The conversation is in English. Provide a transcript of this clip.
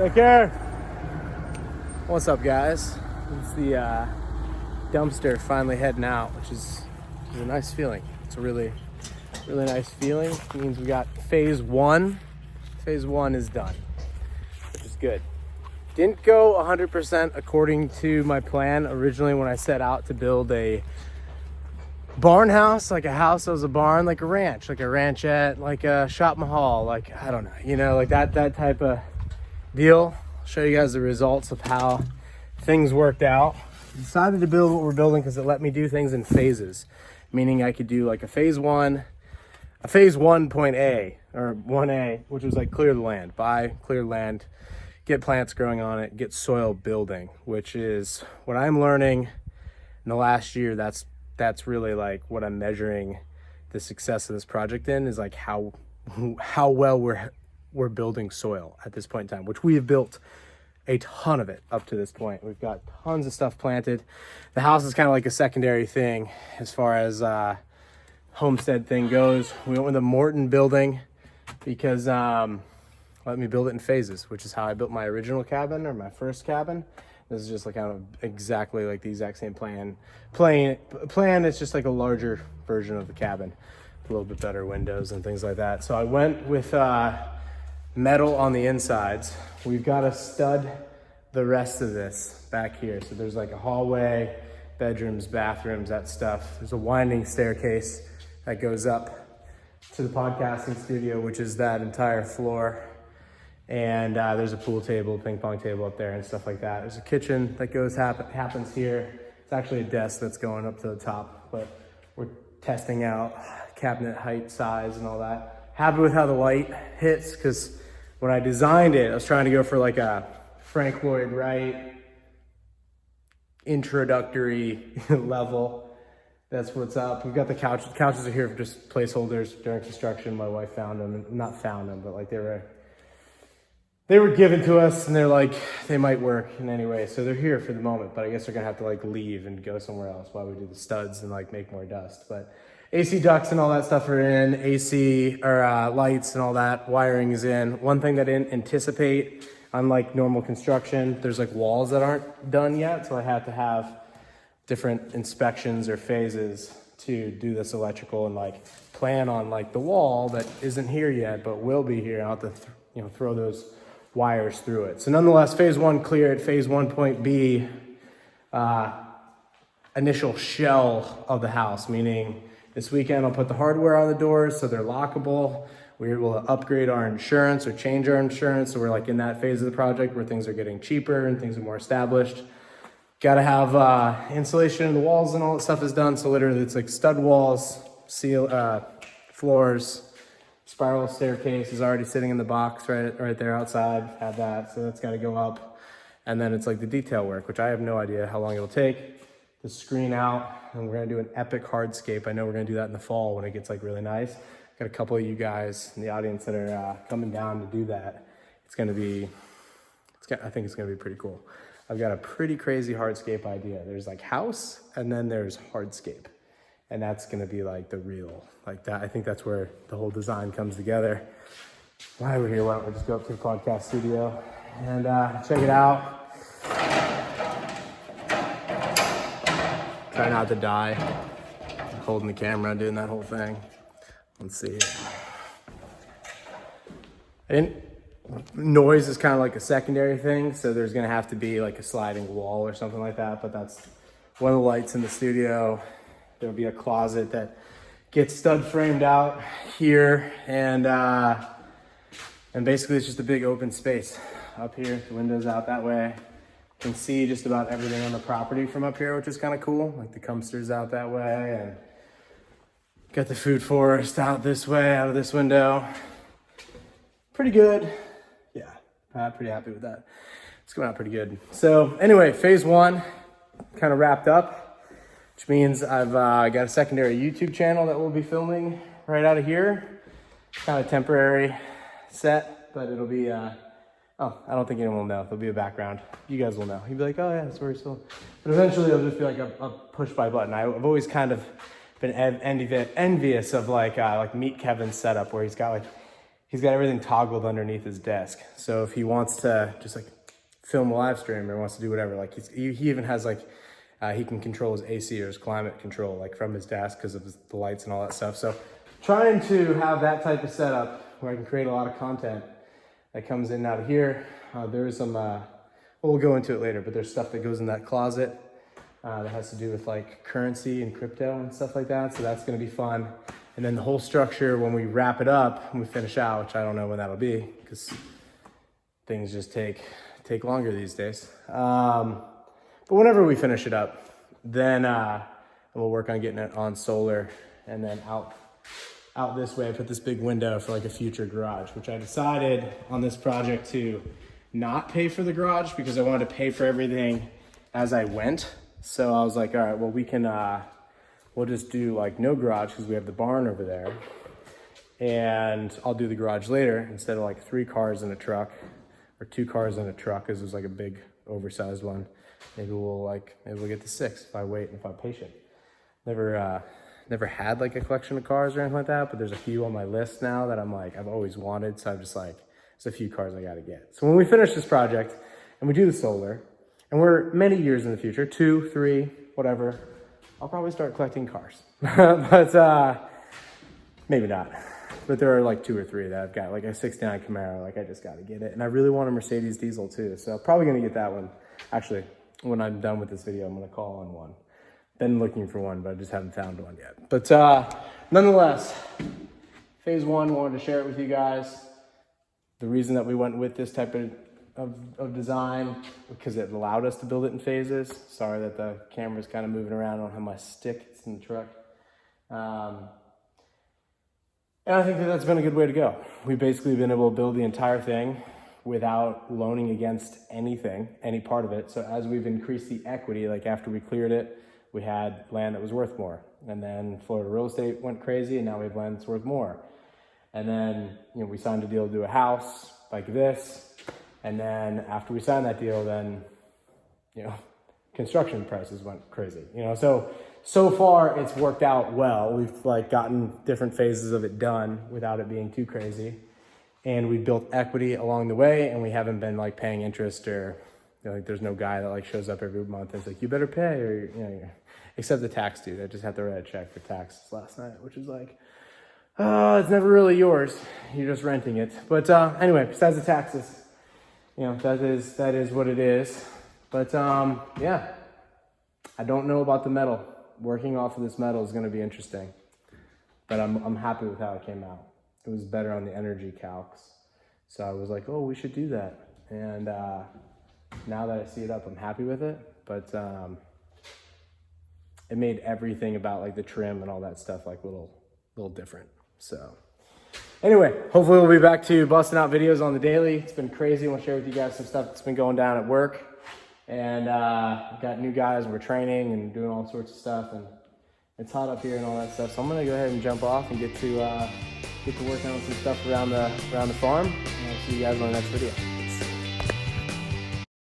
Take care. What's up, guys? It's the dumpster finally heading out, which is a nice feeling. It's a really nice feeling. It means we got phase one. Phase one is done, which is good. Didn't go 100% according to my plan originally when I set out to build a barn house, like a house that was a barn, like a ranchette, like a shop mahal, like, I don't know, you know, like that type of deal. I'll show you guys the results of how things worked out. Decided to build what we're building because it let me do things in phases, meaning I could do like a phase 1.A or 1A, which was like clear the land, buy clear land, get plants growing on it, get soil building, which is what I'm learning in the last year. That's really like what I'm measuring the success of this project in, is like how well we're building soil at this point in time, which we have built a ton of it up to this point. We've got tons of stuff planted. The house is kind of like a secondary thing as far as homestead thing goes. We went with a Morton building because let me build it in phases, which is how I built my original cabin, or my first cabin. This is just like kind of exactly like the exact same plan. It's just like a larger version of the cabin, a little bit better windows and things like that. So I went with metal on the insides. We've got to stud the rest of this back here. So there's like a hallway, bedrooms, bathrooms, that stuff. There's a winding staircase that goes up to the podcasting studio, which is that entire floor. And there's a pool table, ping pong table up there and stuff like that. There's a kitchen that happens here. It's actually a desk that's going up to the top, but we're testing out cabinet height, size, and all that. Happy with how the light hits, because when I designed it, I was trying to go for like a Frank Lloyd Wright introductory level. That's what's up. We've got the couches. The couches are here for just placeholders during construction. My wife found them, not found them, but like they were given to us, and they're like, they might work in any way. So they're here for the moment, but I guess they're gonna have to like leave and go somewhere else while we do the studs and like make more dust. But AC ducts and all that stuff are in, AC or lights and all that, wiring is in. One thing that I didn't anticipate, unlike normal construction, there's like walls that aren't done yet. So I had to have different inspections or phases to do this electrical and like plan on like the wall that isn't here yet, but will be here. I'll have to throw those wires through it. So nonetheless, phase one cleared. Phase 1.B, initial shell of the house, meaning this weekend I'll put the hardware on the doors so they're lockable. We will upgrade our insurance or change our insurance. So we're like in that phase of the project where things are getting cheaper and things are more established. Got to have insulation in the walls and all that stuff is done. So literally it's like stud walls, floors. Spiral staircase is already sitting in the box right there outside. Have that, so that's got to go up. And then it's like the detail work, which I have no idea how long it'll take. The screen out, and we're gonna do an epic hardscape. I know we're gonna do that in the fall when it gets like really nice. Got a couple of you guys in the audience that are coming down to do that. I think it's gonna be pretty cool. I've got a pretty crazy hardscape idea. There's like house, and then there's hardscape. And that's gonna be like the real, like that. I think that's where the whole design comes together. While we're here, why don't we just go up to the podcast studio and check it out. Try not to die. I'm holding the camera, doing that whole thing. Let's see. Noise is kind of like a secondary thing, so there's gonna have to be like a sliding wall or something like that, but that's one of the lights in the studio. There'll be a closet that gets stud framed out here, and basically it's just a big open space up here. The windows out that way. You can see just about everything on the property from up here, which is kind of cool. Like the Cumsters out that way, and got the food forest out this way, out of this window. Pretty good. Yeah, I'm pretty happy with that. It's going out pretty good. So anyway, phase one kind of wrapped up. Which means I've got a secondary YouTube channel that we'll be filming right out of here. Kind of temporary set, but it'll be, I don't think anyone will know. There'll be a background. You guys will know. You'll be like, oh yeah, that's where he's filming. But eventually it'll just be like a push by button. I've always kind of been envious of like Meet Kevin's setup, where he's got like he's got everything toggled underneath his desk. So if he wants to just like film a live stream or wants to do whatever, like he even has like, he can control his AC or his climate control like from his desk because of the lights and all that stuff. So trying to have that type of setup where I can create a lot of content that comes in and out of here. There is some, well, we'll go into it later, but there's stuff that goes in that closet that has to do with like currency and crypto and stuff like that. So that's gonna be fun. And then the whole structure, when we wrap it up, when we finish out, which I don't know when that'll be because things just take longer these days. But whenever we finish it up, then we'll work on getting it on solar and then out this way. I put this big window for like a future garage, which I decided on this project to not pay for the garage because I wanted to pay for everything as I went. So I was like, all right, well, we can, we'll just do like no garage because we have the barn over there. And I'll do the garage later instead of like 3 cars in a truck or 2 cars in a truck because there's like a big oversized one. Maybe we'll get to 6 if I wait and if I'm patient. Never had like a collection of cars or anything like that, but there's a few on my list now that I'm like, I've always wanted. So I'm just like, there's a few cars I gotta get. So when we finish this project and we do the solar, and we're many years in the future, 2, 3, whatever, I'll probably start collecting cars. But maybe not. But there are like 2 or 3 that I've got, like a 69 Camaro, like I just gotta get it. And I really want a Mercedes diesel too. So probably gonna get that one. Actually, when I'm done with this video, I'm gonna call on one. Been looking for one, but I just haven't found one yet. But nonetheless, phase 1, wanted to share it with you guys. The reason that we went with this type of design, because it allowed us to build it in phases. Sorry that the camera's kind of moving around. I don't have my stick, it's in the truck. And I think that that's been a good way to go. We've basically been able to build the entire thing without loaning against anything, any part of it. So as we've increased the equity, like after we cleared it, we had land that was worth more. And then Florida real estate went crazy and now we have land that's worth more. And then, we signed a deal to do a house like this. And then after we signed that deal, then, construction prices went crazy, So far it's worked out well. We've like gotten different phases of it done without it being too crazy. And we built equity along the way and we haven't been like paying interest or like there's no guy that like shows up every month and is like, you better pay or, except the tax dude. I just had to write a check for taxes last night, which is like, it's never really yours. You're just renting it. But anyway, besides the taxes, that is what it is. But yeah, I don't know about the metal. Working off of this metal is going to be interesting, but I'm happy with how it came out. It was better on the energy calcs. So I was like, oh, we should do that. And now that I see it up, I'm happy with it. But it made everything about like the trim and all that stuff like a little different. So anyway, hopefully we'll be back to busting out videos on the daily. It's been crazy. I want to share with you guys some stuff that's been going down at work. And we've got new guys, we're training and doing all sorts of stuff. And it's hot up here and all that stuff. So I'm going to go ahead and jump off and get to working on some stuff around the farm. And I'll see you guys on the next video.